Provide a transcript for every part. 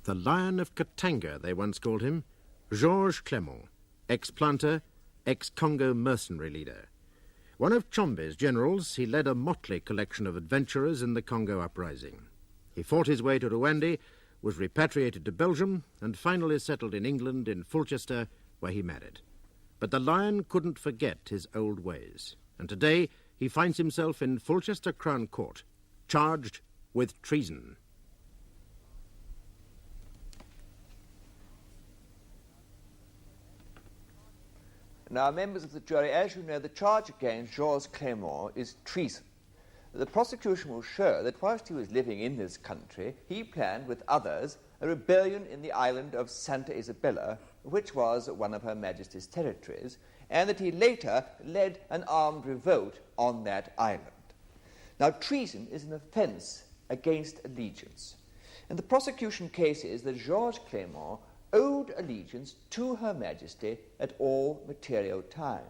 The Lion of Katanga, they once called him. Georges Clement, ex-planter, ex-Congo mercenary leader. One of Chombe's generals, he led a motley collection of adventurers in the Congo uprising. He fought his way to Rwanda, was repatriated to Belgium, and finally settled in England, in Fulchester, where he married. But the Lion couldn't forget his old ways, and today he finds himself in Fulchester Crown Court, charged with treason. Now, members of the jury, as you know, the charge against Georges Clement is treason. The prosecution will show that whilst he was living in this country, he planned with others a rebellion in the island of Santa Isabella, which was one of Her Majesty's territories, and that he later led an armed revolt on that island. Now, treason is an offence against allegiance, and the prosecution case is that Georges Clement owed allegiance to Her Majesty at all material times.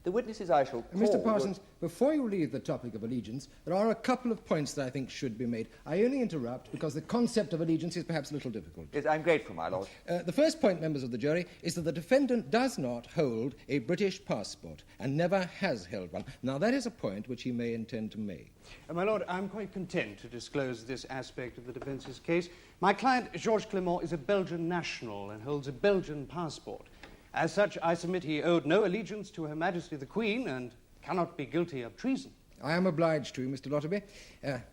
The witnesses I shall call... Mr. Parsons, before you leave the topic of allegiance, there are a couple of points that I think should be made. I only interrupt because the concept of allegiance is perhaps a little difficult. Yes, I'm grateful, my lord. The first point, members of the jury, is that the defendant does not hold a British passport and never has held one. Now, that is a point which he may intend to make. My lord, I'm quite content to disclose this aspect of the defence's case. My client, Georges Clement, is a Belgian national and holds a Belgian passport. As such, I submit he owed no allegiance to Her Majesty the Queen and cannot be guilty of treason. I am obliged to you, Mr. Lotterby.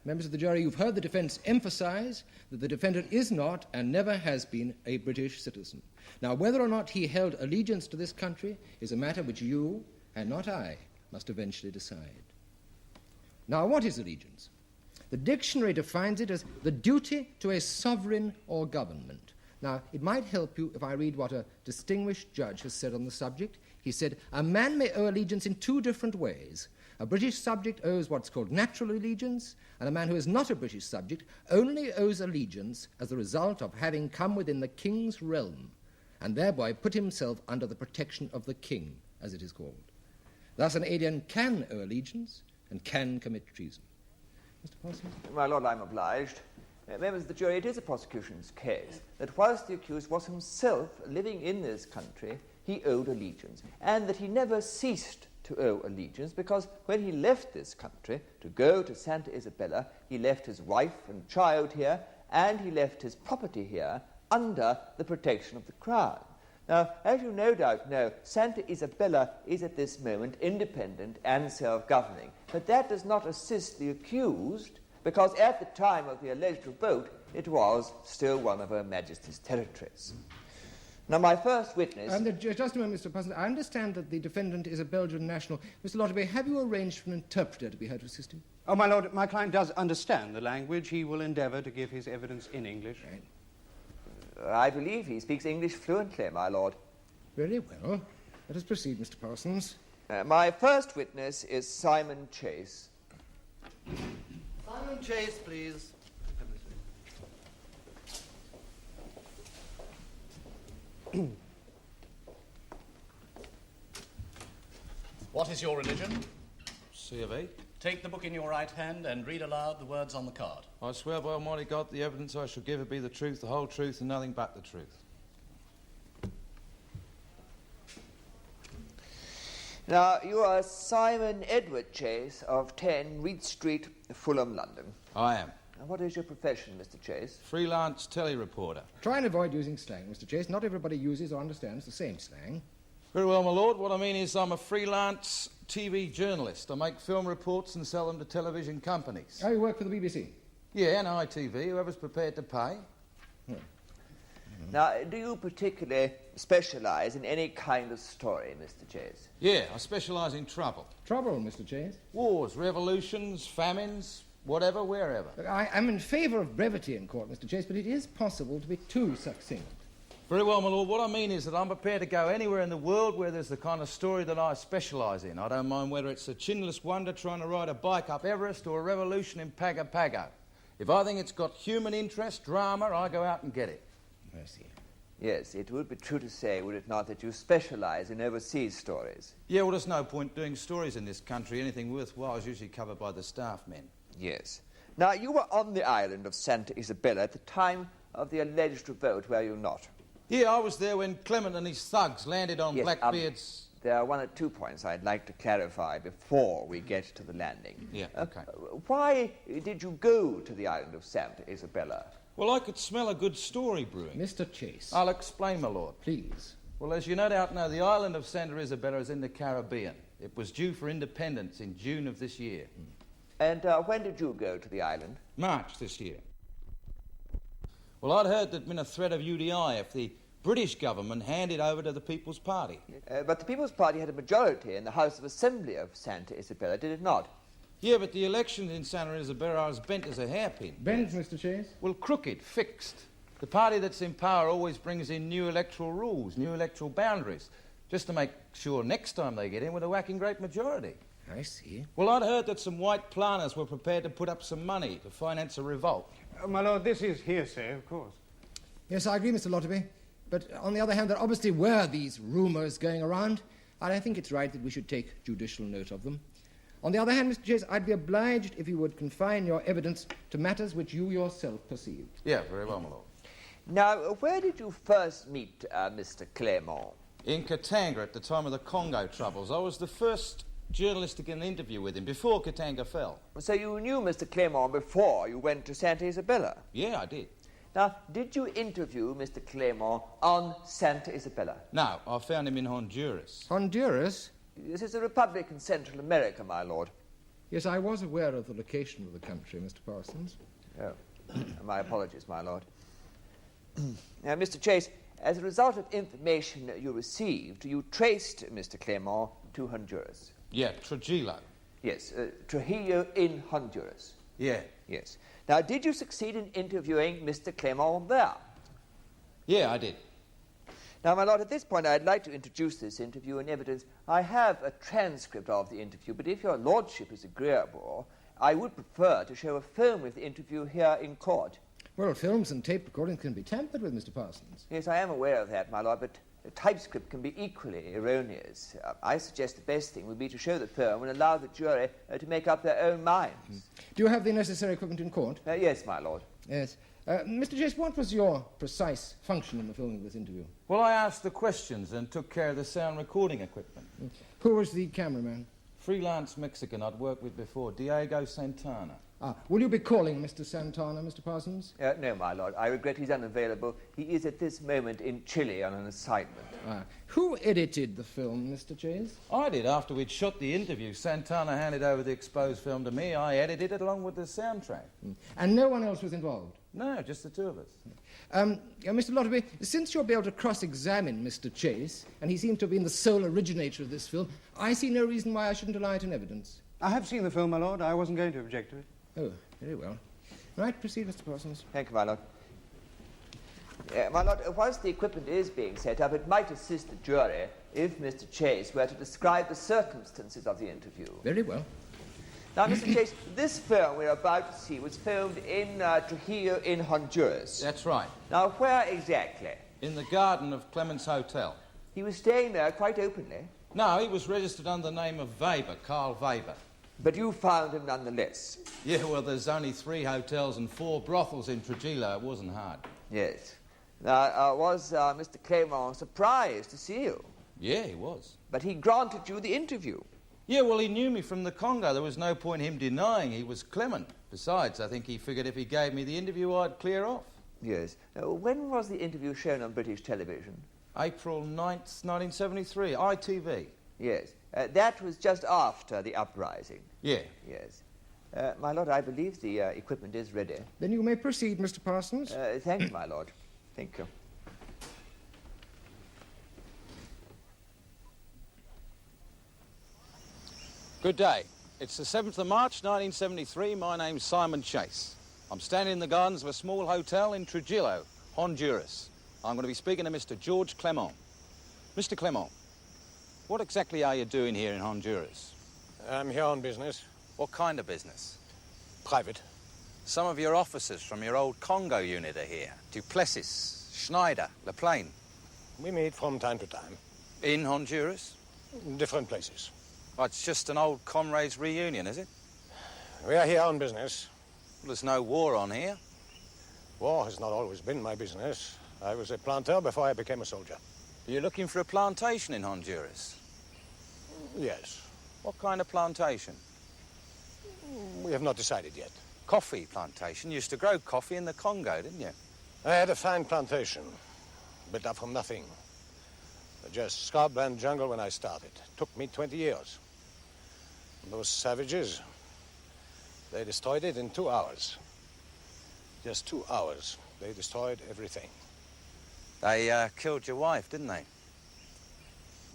Members of the jury, you've heard the defence emphasise that the defendant is not and never has been a British citizen. Now, whether or not he held allegiance to this country is a matter which you, and not I, must eventually decide. Now, what is allegiance? The dictionary defines it as the duty to a sovereign or government. Now, it might help you if I read what a distinguished judge has said on the subject. He said, a man may owe allegiance in two different ways. A British subject owes what's called natural allegiance, and a man who is not a British subject only owes allegiance as a result of having come within the king's realm, and thereby put himself under the protection of the king, as it is called. Thus, an alien can owe allegiance and can commit treason. Mr. Parsons? My lord, I'm obliged. Members of the jury, it is a prosecution's case that whilst the accused was himself living in this country, he owed allegiance, and that he never ceased to owe allegiance because when he left this country to go to Santa Isabella, he left his wife and child here, and he left his property here under the protection of the Crown. Now, as you no doubt know, Santa Isabella is at this moment independent and self-governing, but that does not assist the accused because at the time of the alleged revolt, it was still one of Her Majesty's territories. Now, my first witness... Just a moment, Mr. Parsons. I understand that the defendant is a Belgian national. Mr. Lotterby, have you arranged for an interpreter to be here to assist him? Oh, my lord, my client does understand the language. He will endeavour to give his evidence in English. Right. I believe he speaks English fluently, my lord. Very well. Let us proceed, Mr. Parsons. My first witness is Simon Chase. Simon Chase, please. What is your religion? C of E. Take the book in your right hand and read aloud the words on the card. I swear by Almighty God, the evidence I shall give will be the truth, the whole truth, and nothing but the truth. Now, you are Simon Edward Chase of 10 Reed Street, Fulham, London. I am. Now, what is your profession, Mr. Chase? Freelance telereporter. Try and avoid using slang, Mr. Chase. Not everybody uses or understands the same slang. Very well, my lord. What I mean is I'm a freelance TV journalist. I make film reports and sell them to television companies. Oh, you work for the BBC? Yeah, and ITV, whoever's prepared to pay. Hmm. Now, do you particularly specialise in any kind of story, Mr. Chase? Yeah, I specialise in trouble. Trouble, Mr. Chase? Wars, revolutions, famines, whatever, wherever. Look, I'm in favour of brevity in court, Mr. Chase, but it is possible to be too succinct. Very well, my lord. What I mean is that I'm prepared to go anywhere in the world where there's the kind of story that I specialise in. I don't mind whether it's a chinless wonder trying to ride a bike up Everest or a revolution in Pago Pago. If I think it's got human interest, drama, I go out and get it. Mercy. Yes, it would be true to say, would it not, that you specialise in overseas stories? Yeah, well, there's no point doing stories in this country. Anything worthwhile is usually covered by the staff men. Yes. Now, you were on the island of Santa Isabella at the time of the alleged revolt, were you not? Yeah, I was there when Clement and his thugs landed on Yes, Blackbeard's... There are 1 or 2 points I'd like to clarify before we get to the landing. Yeah, OK. Why did you go to the island of Santa Isabella? Well, I could smell a good story brewing. Mr. Chase. I'll explain, my lord. Please. Well, as you no doubt know, the island of Santa Isabella is in the Caribbean. It was due for independence in June of this year. And when did you go to the island? March this year. Well, I'd heard there'd been a threat of UDI if the British government handed over to the People's Party. But the People's Party had a majority in the House of Assembly of Santa Isabella, did it not? Yeah, but the elections in Santa Isabella are as bent as a hairpin. Bent, Mr. Chase? Well, crooked, fixed. The party that's in power always brings in new electoral rules, new electoral boundaries, just to make sure next time they get in with a whacking great majority. I see. Well, I'd heard that some white planters were prepared to put up some money to finance a revolt. My lord, this is hearsay, of course. Yes, I agree, Mr. Lotterby. But on the other hand, there obviously were these rumours going around, and I think it's right that we should take judicial note of them. On the other hand, Mr. Chase, I'd be obliged if you would confine your evidence to matters which you yourself perceived. Yeah, very well, my lord. Now, where did you first meet Mr. Clement? In Katanga at the time of the Congo troubles. I was the first journalist to get an interview with him before Katanga fell. So you knew Mr. Clement before you went to Santa Isabella? Yeah, I did. Now, did you interview Mr. Clement on Santa Isabella? No, I found him in Honduras. Honduras? This is a republic in Central America, my lord. Yes, I was aware of the location of the country, Mr. Parsons. Oh, my apologies, my lord. Now, Mr. Chase, as a result of information you received, you traced Mr. Clement to Honduras. Yeah, Trujillo. Yes, Trujillo in Honduras. Yeah. Yes. Now, did you succeed in interviewing Mr. Clement there? Yeah, I did. Now, my lord, at this point, I'd like to introduce this interview in evidence. I have a transcript of the interview, but if your lordship is agreeable, I would prefer to show a film of the interview here in court. Well, films and tape recordings can be tampered with, Mr. Parsons. Yes, I am aware of that, my lord, but the typescript can be equally erroneous. I suggest the best thing would be to show the film and allow the jury to make up their own minds. Do you have the necessary equipment in court? Yes, my lord. Yes. Mr. Chase, what was your precise function in the filming of this interview? Well, I asked the questions and took care of the sound recording equipment. Who was the cameraman? Freelance Mexican I'd worked with before, Diego Santana. Will you be calling Mr. Santana, Mr. Parsons? No, my lord. I regret he's unavailable. He is at this moment in Chile on an assignment. Who edited the film, Mr. Chase? I did. After we'd shot the interview, Santana handed over the exposed film to me. I edited it along with the soundtrack. And no one else was involved? No, just the two of us. Mr. Lotterby, since you'll be able to cross-examine Mr. Chase, and he seems to have been the sole originator of this film, I see no reason why I shouldn't allow it in evidence. I have seen the film, my lord. I wasn't going to object to it. Oh, very well. Right, proceed, Mr. Parsons. Thank you, my lord. My lord, whilst the equipment is being set up, it might assist the jury if Mr. Chase were to describe the circumstances of the interview. Very well. Now, Mr. Chase, this film we're about to see was filmed in Trujillo in Honduras. That's right. Now, where exactly? In the garden of Clement's Hotel. He was staying there quite openly. No, he was registered under the name of Weber, Carl Weber. But you found him nonetheless. Yeah, well, there's only 3 hotels and 4 brothels in Trujillo. It wasn't hard. Yes. Now, was Mr. Clement surprised to see you? Yeah, he was. But he granted you the interview. Yeah, well, he knew me from the Congo. There was no point him denying he was Clement. Besides, I think he figured if he gave me the interview, I'd clear off. Yes. When was the interview shown on British television? April 9th, 1973, ITV. Yes. That was just after the uprising. Yeah. Yes. My lord, I believe the equipment is ready. Then you may proceed, Mr. Parsons. Thank you, my lord. Thank you. Good day. It's the 7th of March, 1973. My name's Simon Chase. I'm standing in the gardens of a small hotel in Trujillo, Honduras. I'm going to be speaking to Mr. George Clement. Mr. Clement, what exactly are you doing here in Honduras? I'm here on business. What kind of business? Private. Some of your officers from your old Congo unit are here. Duplessis, Schneider, LaPlane. We meet from time to time. In Honduras? Different places. Oh, it's just an old comrades' reunion, is it? We are here on business. Well, there's no war on here. War has not always been my business. I was a planter before I became a soldier. You're looking for a plantation in Honduras? Yes. What kind of plantation? We have not decided yet. Coffee plantation. You used to grow coffee in the Congo, didn't you? I had a fine plantation, built up from nothing. Just scrub and jungle when I started. Took me 20 years. Those savages, they destroyed it in 2 hours. Just 2 hours. They destroyed everything. They killed your wife, didn't they?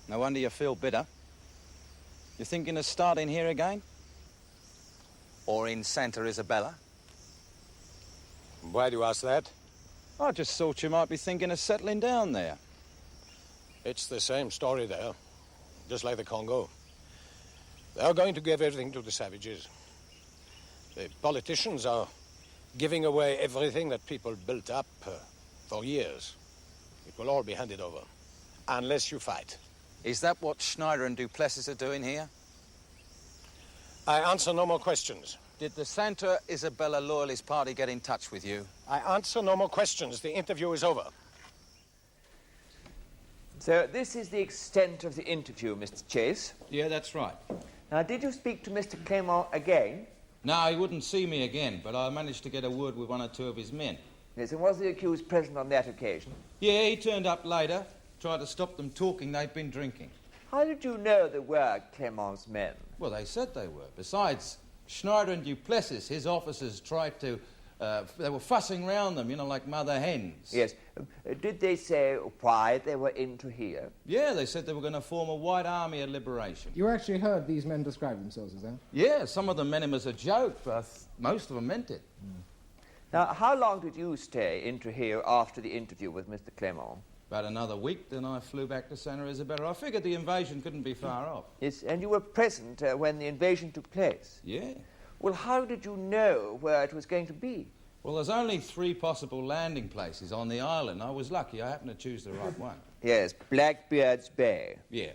No wonder you feel bitter. You're thinking of starting here again? Or in Santa Isabella? Why do you ask that? I just thought you might be thinking of settling down there. It's the same story there, just like the Congo. They're going to give everything to the savages. The politicians are giving away everything that people built up for years. It will all be handed over, unless you fight. Is that what Schneider and Duplessis are doing here? I answer no more questions. Did the Santa Isabella Loyalist Party get in touch with you? I answer no more questions. The interview is over. So this is the extent of the interview, Mr. Chase. Yeah, that's right. Now, did you speak to Mr. Clement again? No, he wouldn't see me again, but I managed to get a word with one or two of his men. Yes, and was the accused present on that occasion? Yeah, he turned up later, tried to stop them talking. They'd been drinking. How did you know they were Clement's men? Well, they said they were. Besides, Schneider and Duplessis, his officers, tried to... they were fussing round them, you know, like mother hens. Yes. Did they say why they were into here? Yeah, they said they were going to form a white army of liberation. You actually heard these men describe themselves as that? Yeah, some of them meant him as a joke, but most of them meant it. Now, how long did you stay into here after the interview with Mr. Clement? About another week, then I flew back to Santa Isabella. I figured the invasion couldn't be far off. Yes, and you were present when the invasion took place? Yeah. Well, how did you know where it was going to be? Well, there's only 3 possible landing places on the island. I was lucky. I happened to choose the right one. Yes, Blackbeard's Bay. Yeah,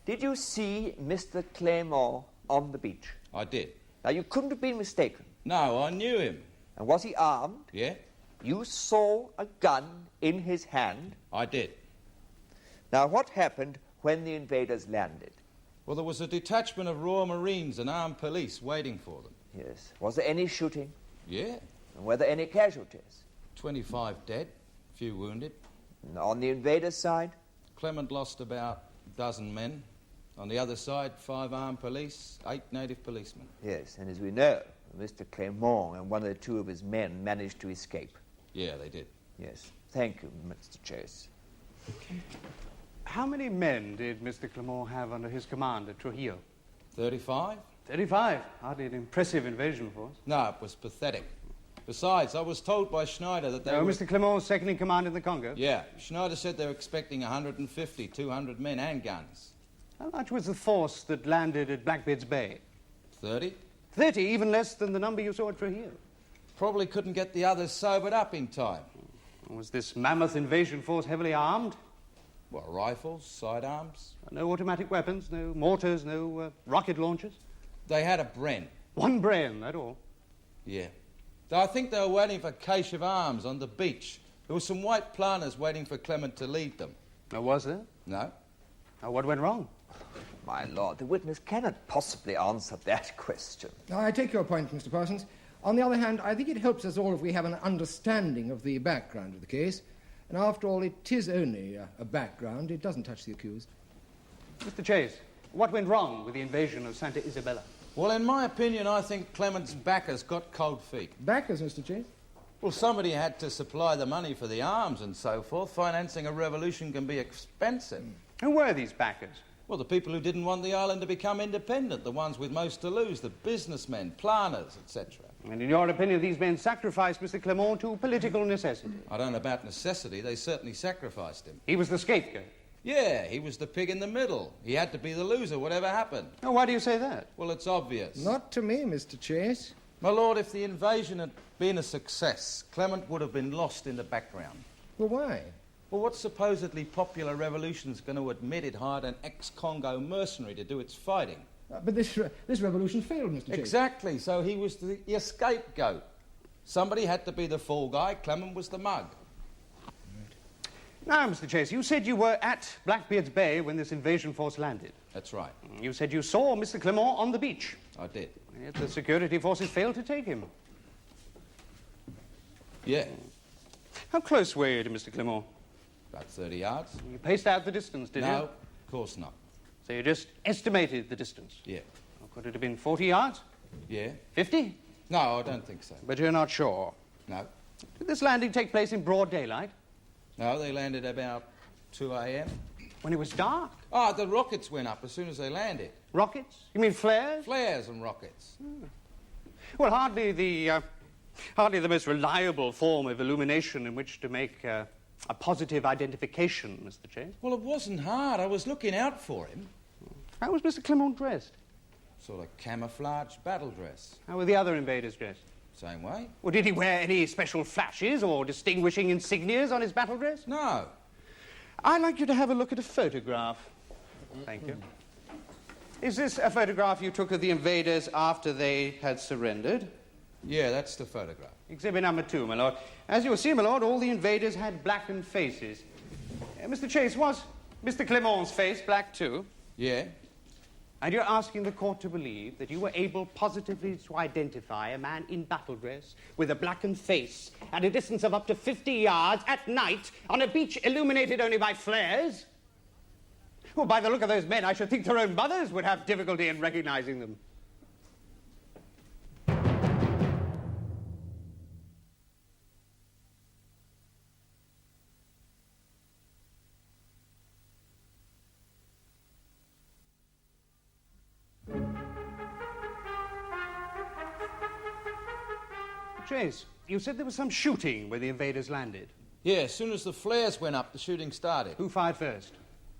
Did you see Mr. Clement on the beach? I did. Now, you couldn't have been mistaken. No, I knew him. And was he armed? Yeah, You saw a gun in his hand. I did. Now, what happened when the invaders landed? Well, there was a detachment of Royal Marines and armed police waiting for them. Yes. Was there any shooting? Yeah, And were there any casualties? 25 dead, few wounded. And on the invaders' side? Clement lost about a dozen men. On the other side, 5 armed police, 8 native policemen. Yes, and as we know, Mr. Clement and one or two of his men managed to escape. Yeah, they did. Yes. Thank you, Mr. Chase. How many men did Mr. Clement have under his command at Trujillo? 35? 35. Hardly an impressive invasion force. No, it was pathetic. Besides, I was told by Schneider that they were... Mr. Clement was second in command in the Congo? Yeah, Schneider said they were expecting 150, 200 men and guns. How much was the force that landed at Blackbeard's Bay? 30? 30, even less than the number you saw at Trujillo. Probably couldn't get the others sobered up in time. Was this mammoth invasion force heavily armed? What, rifles, sidearms? No automatic weapons, no mortars, no rocket launchers? They had a Bren. 1 Bren, that all. Yeah. I think they were waiting for cache of arms on the beach. There were some white planters waiting for Clement to lead them. Oh, was there? No. Now, what went wrong? My lord, the witness cannot possibly answer that question. I take your point, Mr. Parsons. On the other hand, I think it helps us all if we have an understanding of the background of the case. And after all, it is only a background. It doesn't touch the accused. Mr. Chase, what went wrong with the invasion of Santa Isabella? Well, in my opinion, I think Clement's backers got cold feet. Backers, Mr. Chase? Well, somebody had to supply the money for the arms and so forth. Financing a revolution can be expensive. Who were these backers? Well, the people who didn't want the island to become independent, the ones with most to lose, the businessmen, planners, etc. And in your opinion, these men sacrificed Mr. Clement to political necessity? I don't know about necessity. They certainly sacrificed him. He was the scapegoat? Yeah, he was the pig in the middle. He had to be the loser, whatever happened. Oh, why do you say that? Well, it's obvious. Not to me, Mr. Chase. My lord, if the invasion had been a success, Clement would have been lost in the background. Well, why? Well, what supposedly popular revolution's going to admit it hired an ex-Congo mercenary to do its fighting? But this revolution failed, Mr. Chase. Exactly, so he was the scapegoat. Somebody had to be the fall guy. Clement was the mug. Now, Mr. Chase, you said you were at Blackbeard's Bay when this invasion force landed. That's right. You said you saw Mr. Clement on the beach. I did. Yet the security forces failed to take him. Yeah. How close were you to Mr. Clement? About 30 yards. You paced out the distance, did you? No, of course not. So you just estimated the distance? Yeah. Or could it have been 40 yards? Yeah. 50? No, I don't think so. But you're not sure? No. Did this landing take place in broad daylight? No, they landed about 2 a.m. When it was dark? Oh, the rockets went up as soon as they landed. Rockets? You mean flares? Flares and rockets. Well, hardly the most reliable form of illumination in which to make a positive identification, Mr. Chase. Well, it wasn't hard. I was looking out for him. How was Mr. Clement dressed? Sort of camouflage battle dress. How were the other invaders dressed? Same way. Well, did he wear any special flashes or distinguishing insignias on his battle dress? No. I'd like you to have a look at a photograph. Thank you. Is this a photograph you took of the invaders after they had surrendered? Yeah, that's the photograph. Exhibit number 2, my lord. As you will see, my lord, all the invaders had blackened faces. Mr. Chase, was Mr. Clement's face black too? Yeah. And you're asking the court to believe that you were able positively to identify a man in battle dress with a blackened face at a distance of up to 50 yards at night on a beach illuminated only by flares? Well, by the look of those men, I should think their own mothers would have difficulty in recognizing them. Chase, you said there was some shooting where the invaders landed. Yeah, as soon as the flares went up, the shooting started. Who fired first?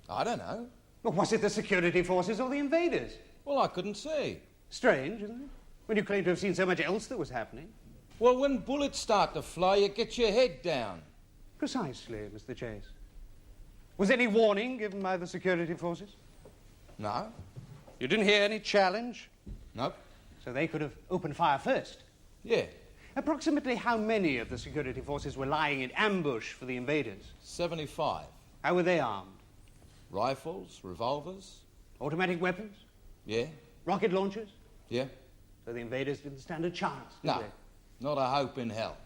I don't know. Well, was it the security forces or the invaders? Well, I couldn't see. Strange, isn't it? When you claim to have seen so much else that was happening. Well, when bullets start to fly, you get your head down. Precisely, Mr. Chase. Was any warning given by the security forces? No. You didn't hear any challenge? Nope. So they could have opened fire first? Yeah. Approximately how many of the security forces were lying in ambush for the invaders? 75. How were they armed? Rifles, revolvers. Automatic weapons? Yeah. Rocket launchers? Yeah. So the invaders didn't stand a chance, did No. they? Not a hope in hell.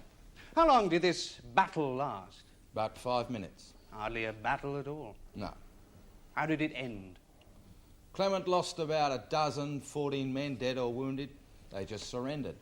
How long did this battle last? About 5 minutes. Hardly a battle at all. No. How did it end? Clement lost about 14 men dead or wounded. They just surrendered.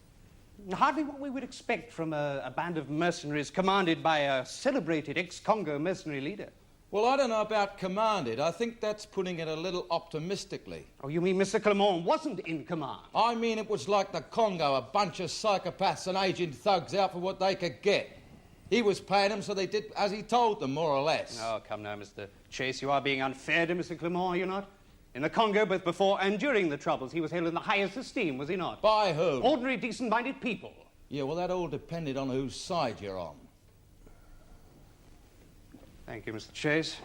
Hardly what we would expect from a band of mercenaries commanded by a celebrated ex-Congo mercenary leader. Well, I don't know about commanded. I think that's putting it a little optimistically. Oh, you mean Mr. Clement wasn't in command? I mean it was like the Congo, a bunch of psychopaths and aging thugs out for what they could get. He was paying them, so they did as he told them, more or less. Oh, come now, Mr. Chase, you are being unfair to Mr. Clement, are you not? In the Congo, both before and during the Troubles, he was held in the highest esteem, was he not? By whom? Ordinary, decent-minded people. Yeah, well, that all depended on whose side you're on. Thank you, Mr. Chase.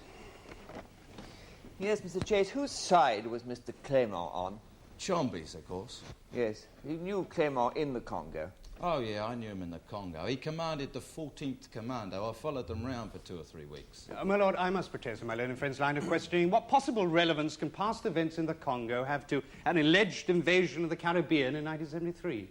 Yes, Mr. Chase, whose side was Mr. Clement on? Chombies, of course. Yes, you knew Clement in the Congo. Oh, yeah, I knew him in the Congo. He commanded the 14th Commando. I followed them round for 2 or 3 weeks. My lord, I must protest in my learned friend's line of questioning. What possible relevance can past events in the Congo have to an alleged invasion of the Caribbean in 1973?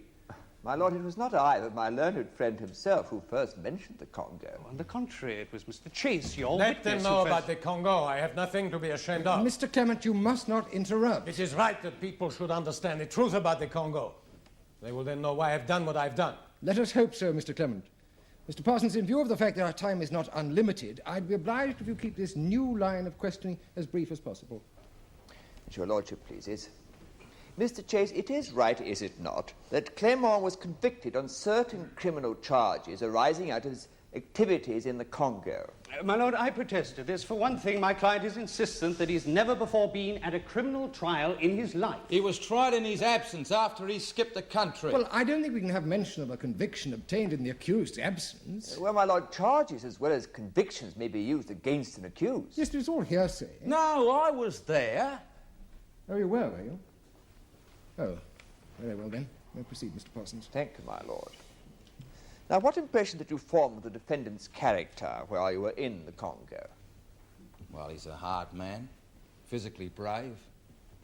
My lord, it was not I, but my learned friend himself who first mentioned the Congo. On the contrary, it was Mr. Chase, your Let witness. them know about the Congo. I have nothing to be ashamed of. Mr. Clement, you must not interrupt. It is right that people should understand the truth about the Congo. They will then know why I've done what I've done. Let us hope so, Mr. Clement. Mr. Parsons, in view of the fact that our time is not unlimited, I'd be obliged if you keep this new line of questioning as brief as possible. As your lordship pleases. Mr. Chase, it is right, is it not, that Clement was convicted on certain criminal charges arising out of his activities in the Congo? My lord, I protest to this. For one thing, my client is insistent that he's never before been at a criminal trial in his life. He was tried in his absence after he skipped the country. Well, I don't think we can have mention of a conviction obtained in the accused's absence. Well, my lord, charges as well as convictions may be used against an accused. Yes, it's all hearsay. No, I was there. Oh, you were you? Oh, very well then. We'll proceed, Mr. Parsons. Thank you, my lord. Now, what impression did you form of the defendant's character while you were in the Congo? Well, he's a hard man, physically brave,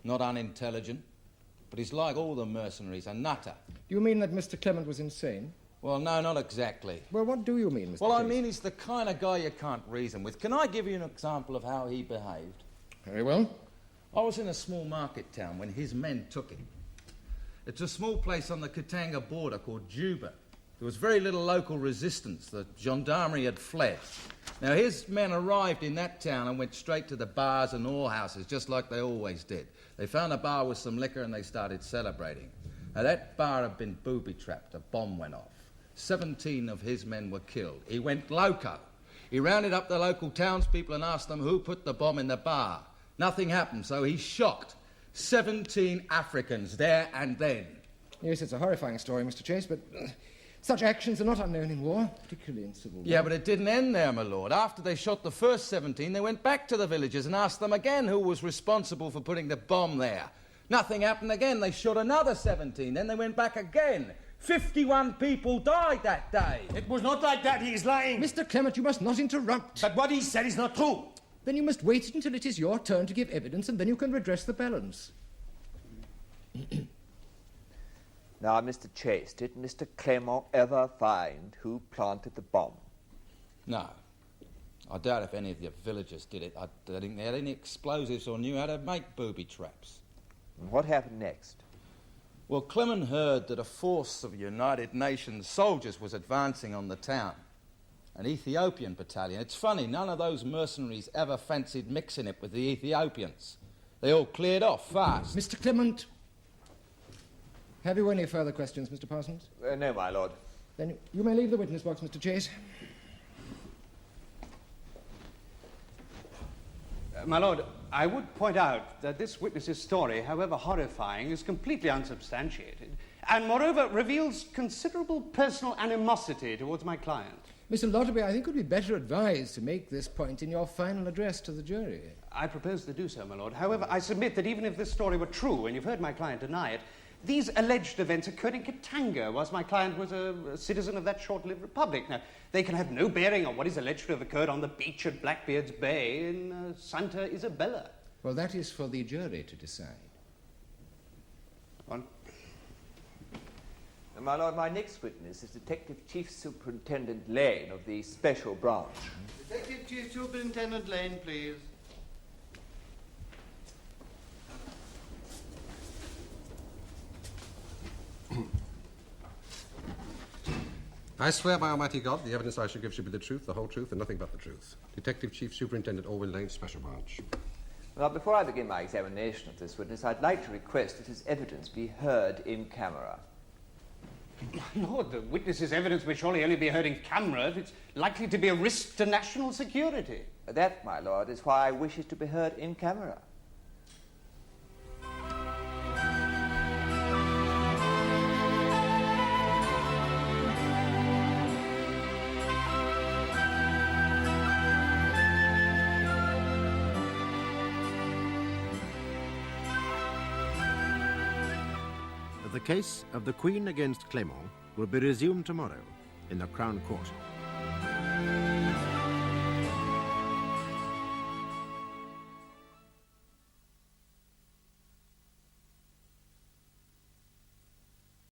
not unintelligent, but he's like all the mercenaries, a nutter. You mean that Mr. Clement was insane? Well, no, not exactly. Well, what do you mean, Mr. Well, I Chase? mean he's the kind of guy you can't reason with. Can I give you an example of how he behaved? Very well. I was in a small market town when his men took him. It's a small place on the Katanga border called Juba. There was very little local resistance. The gendarmerie had fled. Now, his men arrived in that town and went straight to the bars and whorehouses, just like they always did. They found a bar with some liquor and they started celebrating. Now, that bar had been booby-trapped. A bomb went off. 17 of his men were killed. He went loco. He rounded up the local townspeople and asked them who put the bomb in the bar. Nothing happened, so he shot 17 Africans there and then. Yes, it's a horrifying story, Mr. Chase, but such actions are not unknown in war, particularly in civil war. Yeah, but it didn't end there, my lord. After they shot the first 17, they went back to the villagers and asked them again who was responsible for putting the bomb there. Nothing happened again. They shot another 17. Then they went back again. 51 people died that day. It was not like that. He is lying. Mr. Clement, you must not interrupt. But what he said is not true. Then you must wait until it is your turn to give evidence, and then you can redress the balance. Now, Mr. Chase, did Mr. Clement ever find who planted the bomb? No. I doubt if any of the villagers did it. I don't think they had any explosives or knew how to make booby traps. And what happened next? Well, Clement heard that a force of United Nations soldiers was advancing on the town. An Ethiopian battalion. It's funny, none of those mercenaries ever fancied mixing it with the Ethiopians. They all cleared off fast. Mr. Clement, have you any further questions, Mr. Parsons? No, my lord. Then you may leave the witness box, Mr. Chase. My lord, I would point out that this witness's story, however horrifying, is completely unsubstantiated, and moreover reveals considerable personal animosity towards my client. Mr. Lotterby, I think it would be better advised to make this point in your final address to the jury. I propose to do so, my lord. However, I submit that even if this story were true, and you've heard my client deny it, these alleged events occurred in Katanga, whilst my client was a citizen of that short-lived republic. Now, they can have no bearing on what is alleged to have occurred on the beach at Blackbeard's Bay in Santa Isabella. Well, that is for the jury to decide. On. My lord, my next witness is Detective Chief Superintendent Lane of the Special Branch. Detective Chief Superintendent Lane, please. I swear by Almighty God, the evidence I shall give should be the truth, the whole truth, and nothing but the truth. Detective Chief Superintendent Orwell Lane, Special Branch. Now, before I begin my examination of this witness, I'd like to request that his evidence be heard in camera. My lord, the witness's evidence may surely only be heard in camera if it's likely to be a risk to national security. That, my lord, is why I wish it to be heard in camera. The case of the Queen against Clement will be resumed tomorrow in the Crown Court.